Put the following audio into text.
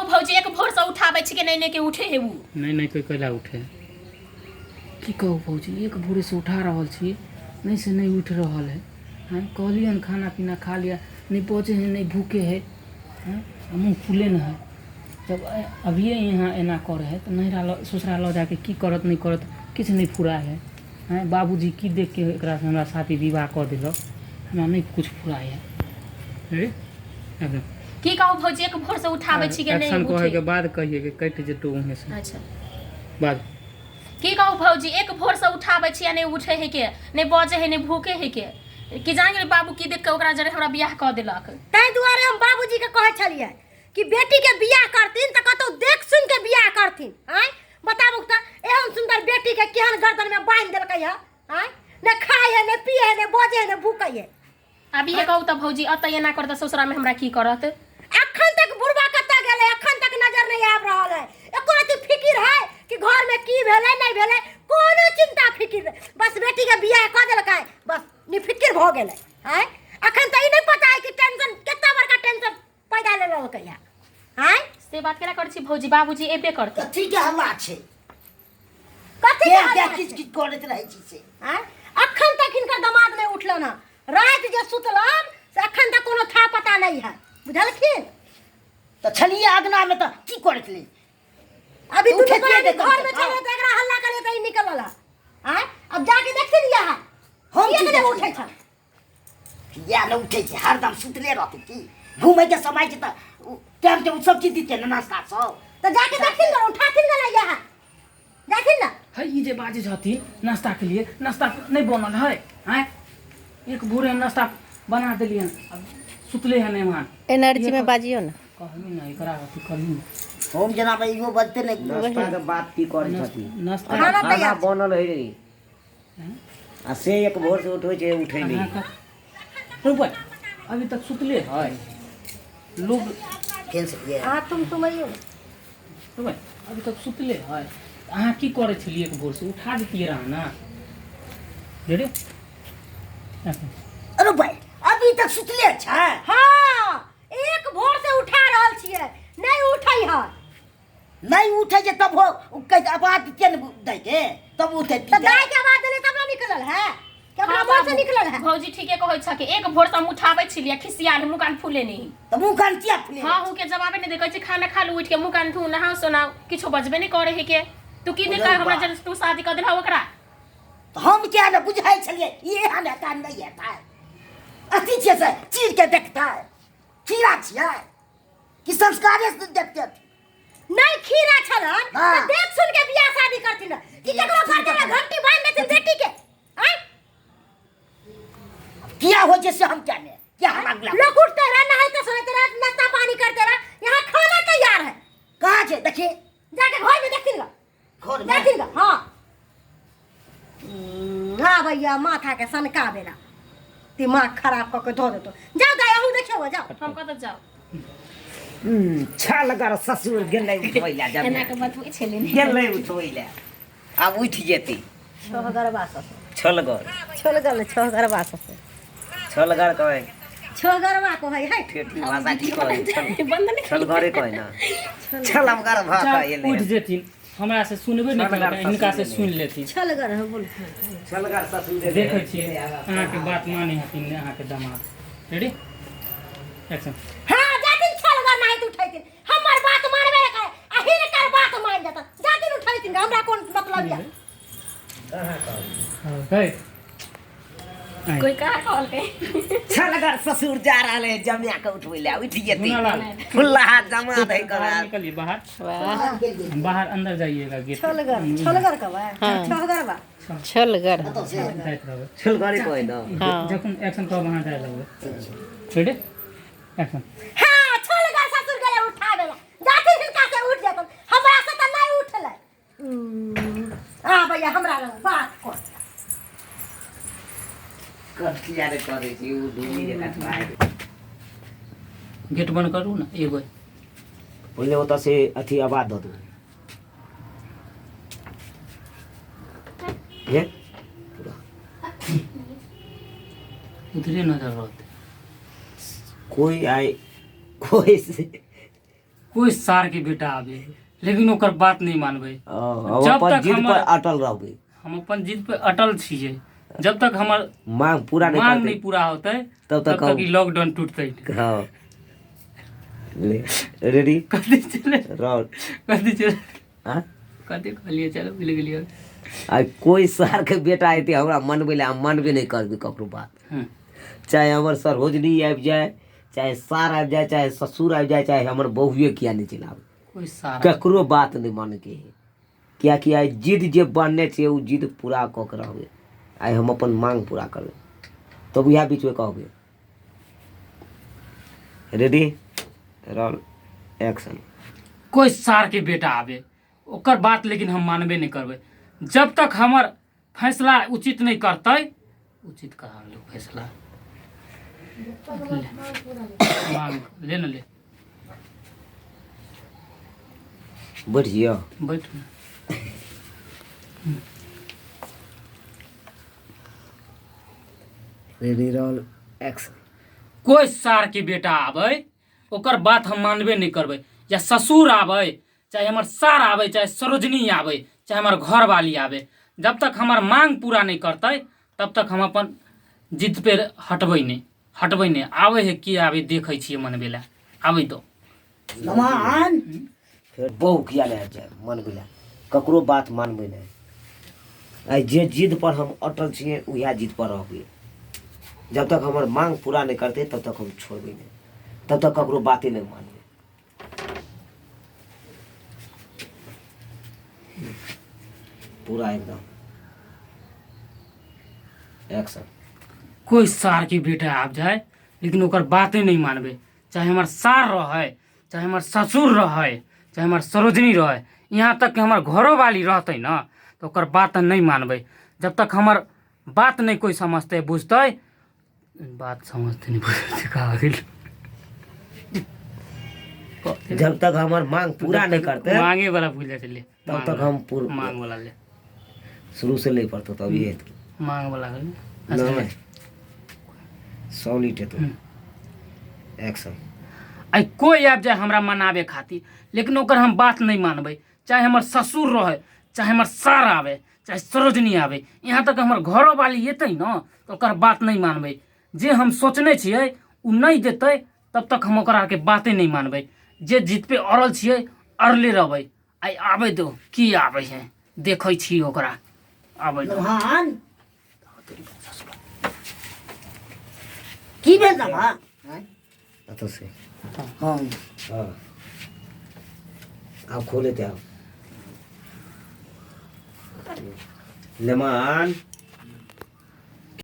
भौजी एक भोर से उठाबै छी के नहीं के उठे है उ नहीं कोई कैला उठे की कहू भौजी एक भोरे से उठा रहल छी नहीं से नहीं उठ रहल है हैं कहलियन खाना पीना खा लिया नहीं पहुँचे हैं नहीं भूखे है हैं मुँह फूले न है जब अभी यहाँ एना कर है तो नहीं ससुरा लो जाके की करत नहीं करत किछ नहीं फुरा है हैं बाबूजी की देख के एकरा से हमरा साथी विवाह कर दिलक हमरा नहीं कुछ फुरा है एकदम की कहू भौजी एक भोर से उठाबै छी के नहीं एक्शन कहे के बाद कहिए के कट जेतो उहे से अच्छा बाद की कहू भौजी एक भोर से उठाबै छी नहीं उठे है के नहीं बजे है नहीं भूखे है के कि जान गेल बाबू की देख के ओकरा जरे हमरा बियाह क देलक ताहि दुआरे हम बाबूजी के कहै छलियै कि बेटी के बियाह करथिन त कतौ देख सुन के बियाह करथिन हैं बताबू त एहन सुंदर बेटी के केहन गर्दन में बांध देलकै है हैं ने खाय है ने पिए है ने बजे है ने भूकै है अभी ये कहू त भौजी अतै एना करत ससुरा में हमरा की करत अखन तक बुढ़वा कत्ता गेलै अखन तक नजर नहीं आब रहल है एको रति फिकिर है कि घर में की भेलै नहीं भेलै कोनो चिंता फिकिर बस बेटी के बियाह क देलकै बस निफिकिर भ गेलै हैं अखन त ई नहीं पता है कि टेंशन केतना बड़का टेंशन पैदा ले लेलकै है हैं से बात केना कर छी भौजी बाबूजी एबे करत कथी के हल्ला छै कथी के के किछ किछ करैत रहै छी से हैं अखन तक इनका दिमाग में उठल ना रात जे सुतलन से अखन तक कोनो था पता नहीं है बुझलखिन त छलिए अगना में त की करैत ले अभी तू उठे तो के घर में देखम चले त एकरा हल्ला करे त ई निकलल हैं अब जाके देखथिन यहाँ हम ये की नहीं देखबै? उठै छ या न उठे छै हरदम सुतले रहतै की घूमे के समय छै त टाइम टेबुल सब चीज दिते न नाश्ता सब त जाके देखथिन ना उठाथिन ना यहाँ जाथिन ना है ये जे बाजे छथिन नाश्ता के लिए नाश्ता नहीं बनल है हैं एक भोरे नाश्ता बना देलियन अब सुतले है नहीं वहाँ एनर्जी में बाजियो ना कहली ना एकरा अथी करी हम जना भाई इहो बजते नहीं नाश्ता के बात की करे छथिन नाश्ता खाना खाना तैयार बनल है रे आ से एक भोर से उठै छै उठै नहीं रुपए अभी तक सुतले है लोग कैंसिल ये हां तुम आइयो रुपए अभी तक सुतले है अहाँ की करे छलिए एक भोर से उठा देतिए रहा ना रे अरे भाई अभी तक सुतले छै हां एक भोर से उठा रहल छियै नहीं उठै है नहीं उठे छै तब हो कह आवाज के न दै के तब उठे त दाई के आवाज देले तब ना निकलल है कि अपना मुंह से निकलल है भौजी ठीके कहै छ कि एक भोर से हम उठाबै छिलिए खिसियाल मुंह कान फूले नहीं त मुंह कान किया फुले हां हूं के जवाबे नहीं दे कहै छी खाना खा लू उठ के मुंह कान धो नहाओ सोनाओ किछो बजबे नहीं करे है के तू की देख हमरा जब तू शादी कर देला ओकरा तो हम क्या न बुझाई छलिए ये हने कान नहीं है अथी छै से चीर के देखता है खीरा छियै कि संस्कारे से देखते नहीं खीरा छलन हाँ। त देख सुन के बियाह शादी करथिन कि केकरो घर में घंटी बांध देथिन बेटी के हैं किया हो जैसे हम क्या ने क्या हम अगला लोग उठते रह नहाते सोते रह नाश्ता पानी करते रह यहाँ खाना तैयार है कहाँ छै देखिए जाके घर में देखथिन घर में देखथिन हां हां भैया माथा के सनका बेला दिमाग खराब करके धो देतो जाओ दाई अहू देखियो जाओ हम कत जाओ छल गर ससुर गेलै उठोइला जब एना के बतबै छले नहीं गेलै उठोइला आब उठ जेती छोगरवा से छलगर छोगरवा से छलगर कहे छोगरवा को है ठेठी भाषा की कहे बंद नहीं छलगरे कहे ना छलगर भाषा एले उठ जेथिन हमरा से सुनबे नहीं करता इनका से सुन लेती छलगर है बोल छलगर ससुर देखै छियै अहाँ के बात माने हथिन अहाँ के दामाद रेडी एक्शन हां जातिन छलगर नहीं उठैतिन हमर बात मानबे करे अहिर कर बात मान जाता जातिन उठैतिन हमरा कोन मतलब है हां गए कोई कहा कॉल के छलगर ससुर जा रहले जमिया के उठोइला उठ जेती सुनालाल। फुल्ला जमा दे कर निकलिए बाहर बाहर अंदर जाइएगा गेट छलगर का बा छोगरवा छलगर जाइत रहबै छलगरे कहे ना हाँ जखन एक्शन करब अहाँ जाय लगबै रेडी एक्शन हां छलगर ससुर गेले उठावेला जातिन हिनका से उठ जेतन हमरा से त नहीं उठले हां भैया हमरा लग बात कर कथिया रे करे छी उ दूनी रे कटवाए गेट बंद करू ना एगो पहिले ओतऽ से अथी आवाज दऽ दू ये उधरे नजर रहते कोई आए कोई से कोई सार के बेटा आवे लेकिन ओकर बात नहीं मानबे। हम जब अपन तक जिद हमर- पर अटल रहबै। हम अपन जिद पे अटल छिए। जब तक हमर मांग पूरा नहीं मांग करते नहीं पूरा होते तब तब तक तक हम- ई लॉकडाउन टूटते। हाँ ले रेडी कथी चले रोल। कथी चले हाँ कथी कहलिए चलो मिल गेलिए। आ कोई सार के बेटा एते हमरा मनबे ले हम मनबे नहीं करबे ककरो बात। चाहे हमर सरोजनी आबि जाए, चाहे सार आबि जाए, चाहे ससुर आबि जाए, चाहे हमर बहुए किया नहीं चिल्लाबे, कोई सार ककरो बात नहीं माने के है। कियाकि आइ जिद जे बनने छै उ जिद पूरा कऽ के रहबै। आइ हम अपन मांग पूरा करबै तब इएह बीच में कहबै। Ready roll action. कोई सार के बेटा आवे ओकर बात लेकिन हम मानबे नहीं करबे। जब तक हमर फैसला उचित नहीं करते। उचित कहा लो फैसला मांग ले न ले बैठ जियो। बैठ न। Ready roll action. कोई सार के बेटा आवे ओकर बात हम मानबे नहीं करबे। या ससुर आवे, चाहे हमर सार आवे, चाहे सरोजनी आवे, चाहे हमर घर वाली आवे, जब तक हमार मांग पूरा नहीं करते तब तक हम अपन जिद पे हटबै नहीं। आवे है कि आवे देखे छिए मनबे ला आवे दो। नमान फिर बहु किया ले जाए मनबे ले ककरो बात मानबे नहीं। आइ जे जिद पर हम अटल छिए उएह जिद पर रहबै। जब तक हमर मांग पूरा नहीं करते तब तक हम छोड़बै नहीं, तब तक ककरो बातें नहीं मानबै। पूरा एकदम एक्शन। कोई सार के बेटा आब जाए लेकिन ओकर बातें नहीं मानबे। चाहे हमार सार रहे, चाहे हमार ससुर रहे, चाहे हमार सरोजनी रहे, यहाँ तक कि हमार घरों वाली रहते ना तो ओकर बात नहीं मानबे। जब तक हमार बात नहीं कोई समझते बुझते, बात समझते नहीं बुझते कहा गेल। जब तक हमार मांग पूरा नहीं करते मांगे वाला भूल जाते ले तब तक हम पूरा मांग वाला ले शुरू से नहीं पढ़ते तब ये मांग वाला ले। नहीं सॉलिड है तो एक्शन। आई कोई आब जाए हमरा मनावे खातिर लेकिन ओकर हम बात नहीं मानबे। चाहे हमर ससुर रहे, चाहे हमर सार आवे, चाहे सरोजनी आवे, यहाँ तक हमर घरों वाली एतै न तो ओकर बात नहीं मानबे। जे हम सोचने छिए उ नहीं देते तब तक हम ओकरा के बातें नहीं मानबे। जे जिद पे अड़ल छिए अड़ले रहबै। आई आवे दो की आवे है देखै छी ओकरा आवे दो। नमान की भेल नमान? तो से हाँ हाँ आप खोले थे आप लेमान